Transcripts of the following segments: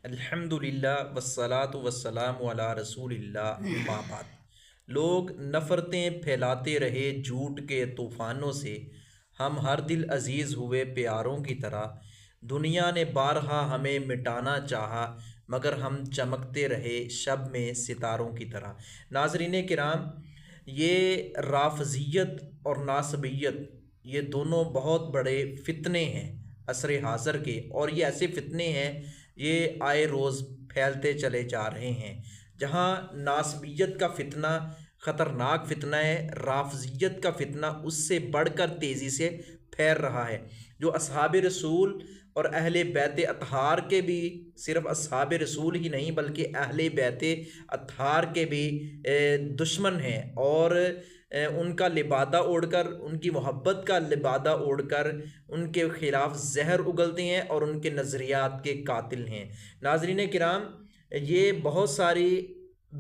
अल्हम्दुलिल्लाह वस्सलातु वस्सलामु अला रसूलिल्लाह अम्मा बाद। लोग नफ़रतें फैलाते रहे झूठ के तूफ़ानों से, हम हर दिल अजीज़ हुए प्यारों की तरह। दुनिया ने बारहा हमें मिटाना चाहा, मगर हम चमकते रहे शब में सितारों की तरह। नाज़रीन किराम, ये राफ़ज़ियत और नासबियत, ये दोनों बहुत बड़े फितने हैं असर हाज़र के, और ये ऐसे फितने हैं, ये आए रोज़ फैलते चले जा रहे हैं। जहाँ नासबियत का फितना ख़तरनाक फितना है, राफ़ज़ियत का फितना उससे बढ़कर तेज़ी से फैल रहा है। जो असहाब रसूल और अहले बैत अतहार के भी, सिर्फ असहाब रसूल ही नहीं बल्कि अहले बैत अतहार के भी दुश्मन हैं, और उनका लिबादा ओढ़कर, उनकी मोहब्बत का लिबादा ओढ़कर उनके ख़िलाफ़ जहर उगलते हैं और उनके नज़रियात के कातिल हैं। नाज़रीन किराम, ये बहुत सारी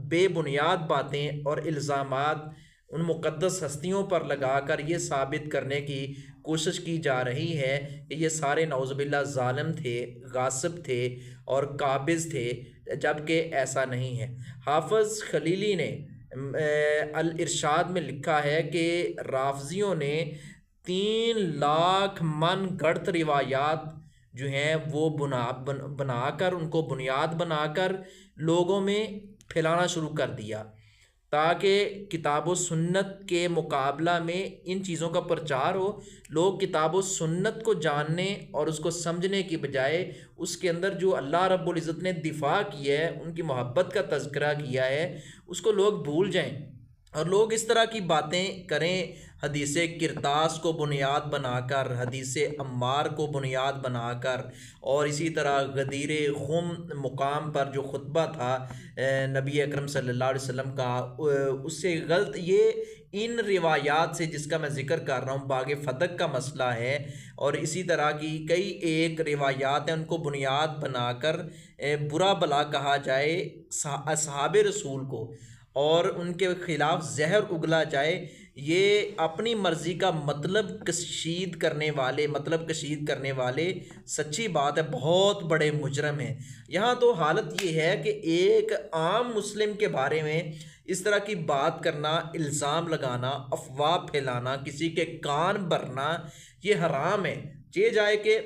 बेबुनियाद बातें और इल्ज़ामात उन मुक़द्दस हस्तियों पर लगाकर ये साबित करने की कोशिश की जा रही है कि ये सारे नौज़ुबिल्लाह ज़ालिम थे, गासिब थे और काबिज़ थे, जबकि ऐसा नहीं है। हाफ़िज़ खलीली ने अल इरशाद में लिखा है कि राफ़ज़ियों ने 3 लाख मन गढ़त रिवायात जो हैं वो बनाकर, उनको बुनियाद बनाकर लोगों में फैलाना शुरू कर दिया, ताकि किताब व सुन्नत के मुकाबला में इन चीज़ों का प्रचार हो। लोग किताब व सुन्नत को जानने और उसको समझने की बजाय उसके अंदर जो अल्लाह रब्बुल इज़्ज़त ने दिफा किया है, उनकी मोहब्बत का तज़किरा किया है, उसको लोग भूल जाएं और लोग इस तरह की बातें करें। हदीस किरतास को बुनियाद बनाकर, हदीस अम्मार को बुनियाद बनाकर, और इसी तरह गदीर खुम मुकाम पर जो खुतबा था नबी अकरम सल्लल्लाहु अलैहि वसल्लम का, उससे गलत ये इन रिवायात से जिसका मैं ज़िक्र कर रहा हूँ, बाग फदक का मसला है और इसी तरह की कई एक रिवायात हैं, उनको बुनियाद बनाकर बुरा भला कहा जाए असहाब रसूल को और उनके ख़िलाफ़ जहर उगला जाए। ये अपनी मर्ज़ी का मतलब कशीद करने वाले सच्ची बात है बहुत बड़े मुजरम हैं। यहाँ तो हालत ये है कि एक आम मुस्लिम के बारे में इस तरह की बात करना, इल्ज़ाम लगाना, अफवाह फैलाना, किसी के कान भरना, ये हराम है। ये जाए कि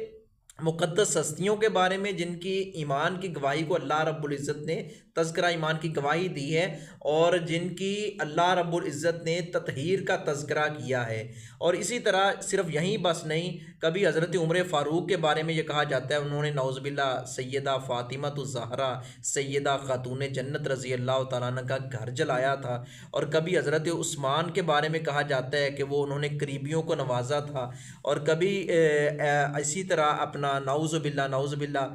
मुक़द्दस हस्तियों के बारे में जिनकी ईमान की गवाही को अल्लाह रब्बुल इज़्ज़त ने तज़किरा ईमान की गवाही दी है और जिनकी अल्लाह रब्बुल इज़्ज़त ने तत्हीर का तज़किरा किया है। और इसी तरह सिर्फ यहीं बस नहीं, कभी हज़रत उमर फ़ारूक के बारे में ये कहा जाता है उन्होंने नौज़ुबिल्लाह सैयदा फ़ातिमा ज़हरा सैयदा ख़ातून जन्नत रज़ी अल्लाह तआला अन्हा का घर जलाया था, और कभी हज़रत उस्मान के बारे में कहा जाता है कि वो उन्होंने करीबियों को नवाजा था, और कभी इसी तरह अपना नाउज़ुबिल्ला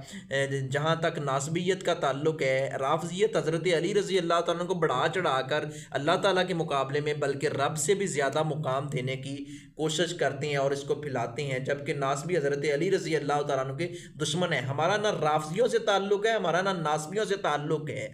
जहाँ तक नासबियत का ताल्लुक़ है, राफ़ज़ियत हज़रत अली रज़ी अल्लाह तआला को बढ़ा चढ़ा कर अल्लाह ताला के मुकाबले में बल्कि रब से भी ज़्यादा मुकाम देने की कोशिश करते हैं और इसको फैलाते हैं, जबकि नासबी हज़रत अली रज़ी अल्लाह तआला के दुश्मन है। हमारा ना राफ़ज़ियों से ताल्लुक़ है, हमारा ना नासबियों से ताल्लुक़ है।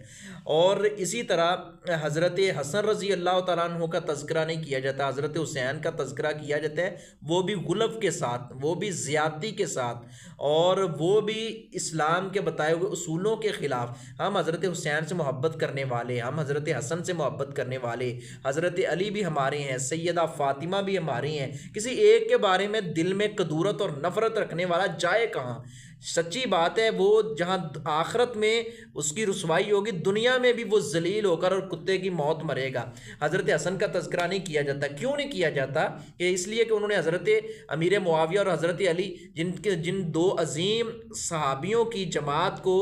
और इसी तरह हज़रत हसन रज़ी अल्लाह तआला अन्हु का तज़किरा नहीं किया जाता, हज़रत हुसैन का तज़किरा किया जाता है, वो भी गुलफ़ के साथ, वो भी ज़्यादती के साथ, और वो भी इस्लाम के बताए हुए उसूलों के ख़िलाफ़। हम हज़रत हुसैन से मोहब्बत करने वाले, हम हज़रत हसन से मोहब्बत करने वाले, हज़रत अली भी हमारे हैं, सैयदा फ़ातिमा भी हमारी हैं। किसी एक के बारे में दिल में कदूरत और नफ़रत रखने वाला जाए कहाँ? सच्ची बात है, वो जहाँ आखिरत में उसकी रुसवाई होगी, दुनिया में भी वो जलील होकर और कुत्ते की मौत मरेगा। हज़रत हसन का तज़किरा नहीं किया जाता, क्यों नहीं किया जाता? कि इसलिए कि उन्होंने हज़रत अमीर मुआविया और हज़रत अली जिन दो अजीम सहाबियों की जमात को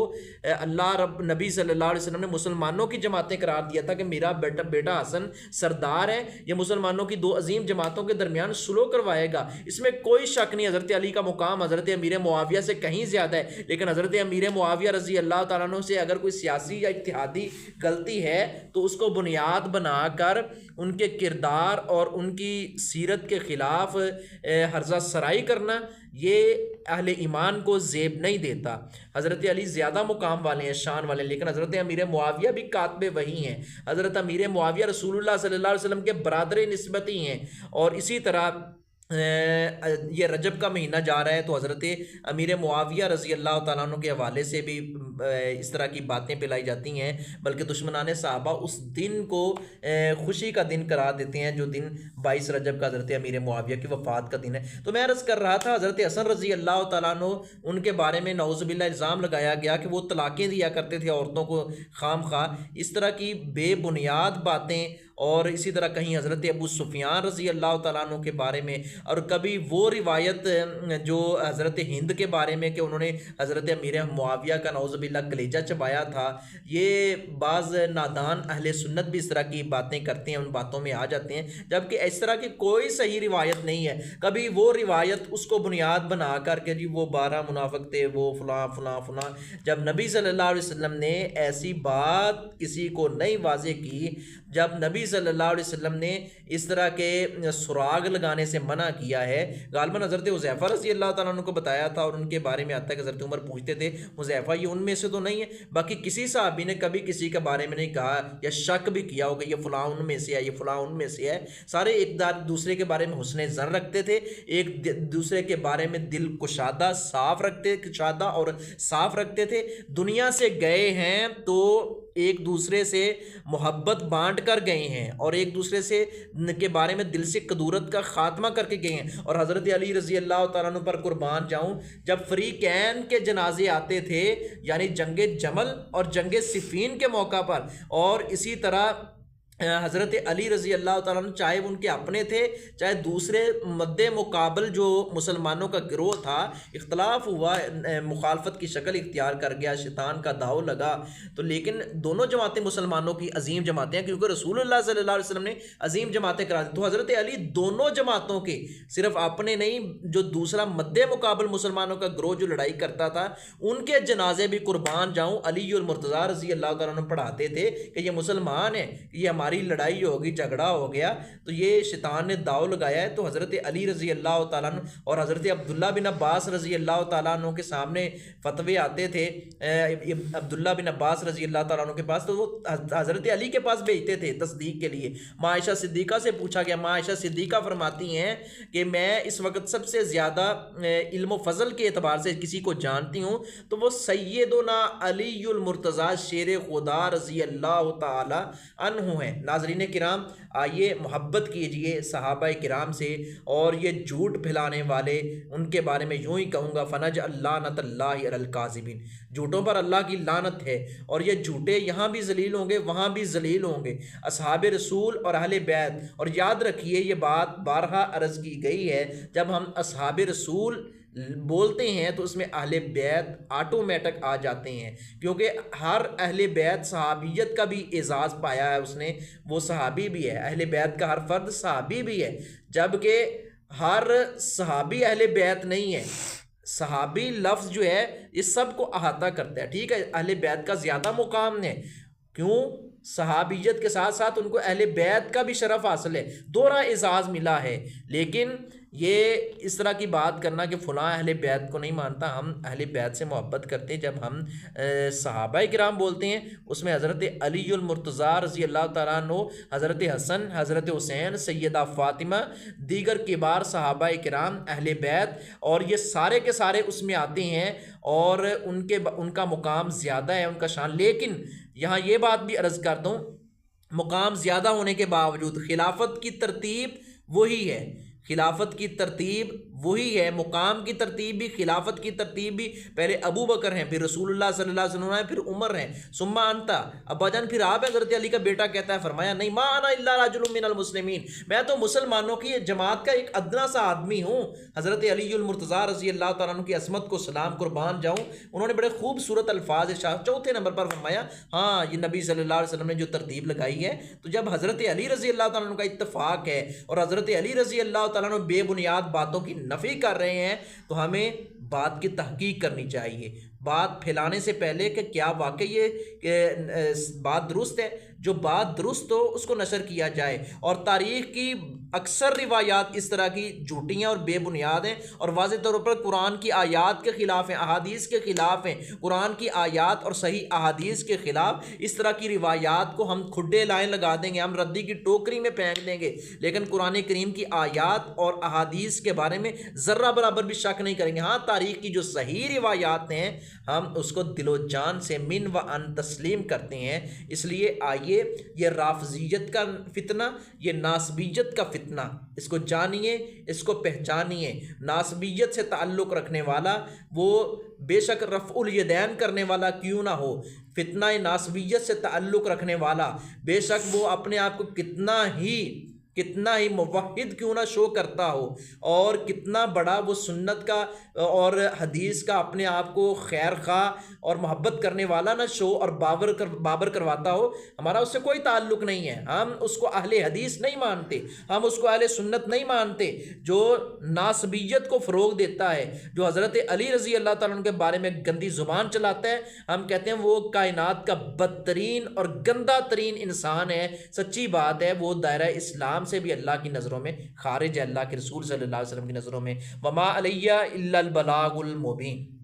अल्लाह रब नबी सल्लल्लाहु अलैहि वसल्लम ने मुसलमानों की जमातें करार दिया था कि मेरा बेटा हसन सरदार है, ये मुसलमानों की दो अजीम जमातों के दरमियान सुलह करवाएगा। इसमें कोई शक नहीं, हज़रत अली का मुकाम हज़रत अमीर मुआविया से कहीं ज़्यादा है, लेकिन हज़रत अमीर मुआविया रज़ी अल्लाह तआला अन्हु से अगर कोई सियासी या इत्तिहादी गलती है तो उसको बुनियाद बनाकर उनके किरदार और उनकी सीरत के ख़िलाफ़ हर्जा सराई करना, ये अहले ईमान को ज़ेब नहीं देता। हज़रत अली ज़्यादा मुकाम वाले हैं, शान वाले हैं, लेकिन हज़रत अमीर मुआविया भी कातबे वही हैं। हज़रत अमीर मुआविया रसूलुल्लाह सल्लल्लाहु अलैहि वसल्लम के बरादर निस्बत ही हैं। और इसी तरह ये रजब का महीना जा रहा है तो हज़रत अमीर मुआविया रज़ी अल्लाह तआला अन्हु के हवाले से भी इस तरह की बातें फैलाई जाती हैं, बल्कि दुश्मनाने सहाबा उस दिन को खुशी का दिन करार देते हैं जो दिन 22 रजब का हज़रत अमीर मुआविया की वफ़ात का दिन है। तो मैं अर्ज़ कर रहा था हज़रत हसन रज़ी अल्लाह तआला अन्हु उनके बारे में नऊज़ुबिल्लाह इल्ज़ाम लगाया गया कि वो तलाक़ें दिया करते थे औरतों को खाम खा, इस तरह की बेबुनियाद बातें। और इसी तरह कहीं हज़रत अबू सुफियान रज़ी अल्लाह तआला अन्हु के बारे में, और कभी वो रिवायत जो हज़रत हिंद के बारे में कि उन्होंने हज़रत अमीर मुआविया का नऊज़ुबिल्लाह कलेजा चबाया था। ये बाज़ नादान अहले सुन्नत भी इस तरह की बातें करते हैं, उन बातों में आ जाते हैं, जबकि इस तरह की कोई सही रिवायत नहीं है। कभी वो रिवायत उसको बुनियाद बना कर के जी वो 12 मुनाफिक थे, वो फ़लाँ फ़लाँ फ़लाँ, जब नबी सल्लल्लाहु अलैहि वसल्लम ने ऐसी बात किसी को नहीं वाज़े की, जब नबी सल्लल्लाहु अलैहि वसल्लम ने इस तरह के सुराग लगाने से मना किया है। गालिबन हज़रत हुज़ैफ़ा रज़ी अल्लाह तआला अन्हु को बताया था, और उनके बारे में आता है कि हज़रत उमर पूछते थे हुज़ैफ़ा ये उनमें से तो नहीं है। बाकी किसी सहाबी ने कभी किसी के बारे में नहीं कहा या शक भी किया होगा ये फ़लाँ उनमें से है, ये फ़लाँ उनमें से है। सारे एक दूसरे के बारे में हुस्न ज़न रखते थे, एक दूसरे के बारे में दिल कुशादा साफ़ रखते कुशादा और साफ़ रखते थे। दुनिया से गए हैं तो एक दूसरे से मोहब्बत बांट कर गए हैं और एक दूसरे से के बारे में दिल से कदूरत का ख़ात्मा करके गए हैं। और हज़रत अली रज़ी अल्लाह तआला अन्हु पर कुर्बान जाऊँ, जब फ़रीक़ैन के जनाजे आते थे, यानी जंगे जमल और जंगे सिफ़ीन के मौका पर, और इसी तरह हज़रत अली रज़ी अल्लाह तआला अन्हु चाहे उनके अपने थे चाहे दूसरे मद्दे मुकाबल जो मुसलमानों का गिरोह था, इख्तलाफ हुआ, मुखालफत की शक्ल इख्तियार कर गया, शैतान का दाव लगा, तो लेकिन दोनों जमातें मुसलमानों की अजीम जमातें हैं, क्योंकि रसूलुल्लाह सल्लल्लाहु अलैहि वसल्लम ने अजीम जमातें करा दी। तो हज़रत अली दोनों जमातों के, सिर्फ अपने नहीं, जो दूसरा मद्दे मुकाबल मुसलमानों का गिरोह जो लड़ाई करता था, उनके जनाजे भी कुर्बान जाऊँ अली और मुर्तज़ा रज़ी अल्लाह तआला अन्हु पढ़ाते थे कि ये मुसलमान है, ये हमारी लड़ाई होगी, झगड़ा हो गया, तो ये शैतान ने दाव लगाया है। तो हज़रत अली रज़ी अल्लाह तआला अन्हु और हज़रत अब्दुल्ला बिन अब्बास रज़ी अल्लाह तआला अन्हु के सामने फतवे आते थे, अब्दुल्ला बिन अब्बास रज़ी अल्लाह तआला अन्हु के पास, तो वो हज़रत अली के पास भेजते थे तस्दीक के लिए। माँ आयशा सिद्दीक़ा से पूछा गया, माँ आयशा सिद्दीक़ा फरमाती हैं कि मैं इस वक्त सबसे ज़्यादा इल्म फ़ज़ल के एतबार से किसी को जानती हूँ तो वो सैयदुना अलीयुल मुर्तज़ा शेर खुदा रज़ी अल्लाह तआला अन्हु हैं। नाज़रीन किराम, आइए मोहब्बत कीजिए सहाबाए किराम से, और ये झूठ फैलाने वाले उनके बारे में यूँ ही कहूँगा फ़नज लानतल्लाहि अलल काज़िबीन, झूठों पर अल्लाह की लानत है, और ये झूठे यहाँ भी जलील होंगे वहाँ भी जलील होंगे, असहाबे रसूल और अहले बैत। और याद रखिए ये बात बारहा अर्ज़ की गई है, जब हम असहाबे रसूल बोलते हैं तो उसमें अहले बैत ऑटोमेटिक आ जाते हैं, क्योंकि हर अहले बैत सहाबियत का भी एजाज़ पाया है उसने, वो सहाबी भी है, अहले बैत का हर फर्द सहाबी भी है, जबकि हर सहाबी अहले बैत नहीं है। सहाबी लफ्ज़ जो है इस सब को अहाता करता है, ठीक है, अहले बैत का ज़्यादा मुकाम है, क्यों? सहाबियत के साथ साथ उनको अहले बैत का भी शरफ हासिल है, दोहरा एजाज़ मिला है। लेकिन ये इस तरह की बात करना कि फ़लाँ अहले बैत को नहीं मानता, हम अहले बैत से मोहब्बत करते हैं। जब हम सहाबाए किराम बोलते हैं उसमें हज़रत अलीयुल मुर्तज़ा रज़ी अल्लाह तआला अन्हु, हज़रत हसन, हज़रत हुसैन, सैयदा फ़ातिमा, दीगर किबार सहाबाए किराम, अहले बैत, और ये सारे के सारे उसमें आते हैं, और उनका मुकाम ज़्यादा है, उनका शान। लेकिन यहाँ ये बात भी अर्ज़ कर दूँ, मुकाम ज़्यादा होने के बावजूद खिलाफत की तरतीब वही है, खिलाफत की तरतीब वही है, मुकाम की तरतीब भी, खिलाफत की तरतीब भी, पहले अबू बकर हैं, फिर रसूलुल्लाह सल्लल्लाहु अलैहि वसल्लम हैं, फिर उमर हैं, सुम्मा अंता, अब्बाजान फिर आप हैं। हज़रत अली का बेटा कहता है, फरमाया नहीं, मा अना इल्ला रजुलुम मिनल मुस्लिमीन, मैं तो मुसलमानों की जमात का एक अदना सा आदमी हूँ। हज़रत अलीयुल मुर्तज़ा रज़ी अल्लाह तआला अन्हु की असमत को सलाम कुर्बान जाऊँ, उन्होंने बड़े खूबसूरत अल्फाज इरशाद, चौथे नंबर पर फरमाया, हाँ ये नबी सल्लल्लाहु अलैहि वसल्लम ने जो तरतीब लगाई है। तो जब हज़रत अली रज़ी अल्लाह तआला अन्हु का इत्तफ़ाक़ है और हज़रत अली रज़ी अल्लाह तआला अन्हु बेबुनियाद बातों की नफ़ी कर रहे हैं, तो हमें बात की तहकीक करनी चाहिए, बात फैलाने से पहले कि क्या वाकई ये बात दुरुस्त है। जो बात दुरुस्त हो उसको नशर किया जाए। और तारीख़ की अक्सर रिवायात इस तरह की झूठी हैं और बेबुनियाद हैं और वाज़े तौर पर कुरान की आयात के ख़िलाफ़ हैं, अहादीस के ख़िलाफ़ हैं। कुरान की आयात और सही अहादीस के ख़िलाफ़ इस तरह की रिवायात को हम खुड्डे लाइन लगा देंगे, हम रद्दी की टोकरी में फेंक देंगे, लेकिन कुरान करीम की आयात और अहादीस के बारे में ज़र्रा बराबर भी शक नहीं करेंगे। हाँ, तारीख़ की जो सही रिवायात हैं हम उसको दिलो जान से मिन व अन तस्लीम करते हैं। इसलिए आइए ये राफजियत का फितना, ये नासबियत का फितना, इसको जानिए, इसको पहचानिए। नासबियत से ताल्लुक़ रखने वाला वो बेशक रफ़उल यदैन करने वाला क्यों ना हो, फितना नासबियत से ताल्लुक़ रखने वाला बेशक वो अपने आप को कितना ही मुवहिद क्यों ना शो करता हो और कितना बड़ा वो सुन्नत का और हदीस का अपने आप को खैर खा और मोहब्बत करने वाला ना शो और बाबर करवाता हो, हमारा उससे कोई ताल्लुक़ नहीं है। हम उसको अहले हदीस नहीं मानते, हम उसको अहले सुन्नत नहीं मानते। जो नासबियत को फ़रोग़ देता है, जो हज़रत अली रज़ी अल्लाह ताला अन्हु के बारे में गंदी ज़ुबान चलाता है, हम कहते हैं वो कायनात का बदतरीन और गंदा तरीन इंसान है। सच्ची बात है, वो दायरा इस्लाम से भी अल्लाह की नज़रों में खारिज है, अल्लाह के रसूल सल्लल्लाहु अलैहि वसल्लम की नज़रों में। वमा अलैया इल्लल बलागुल मुबीन।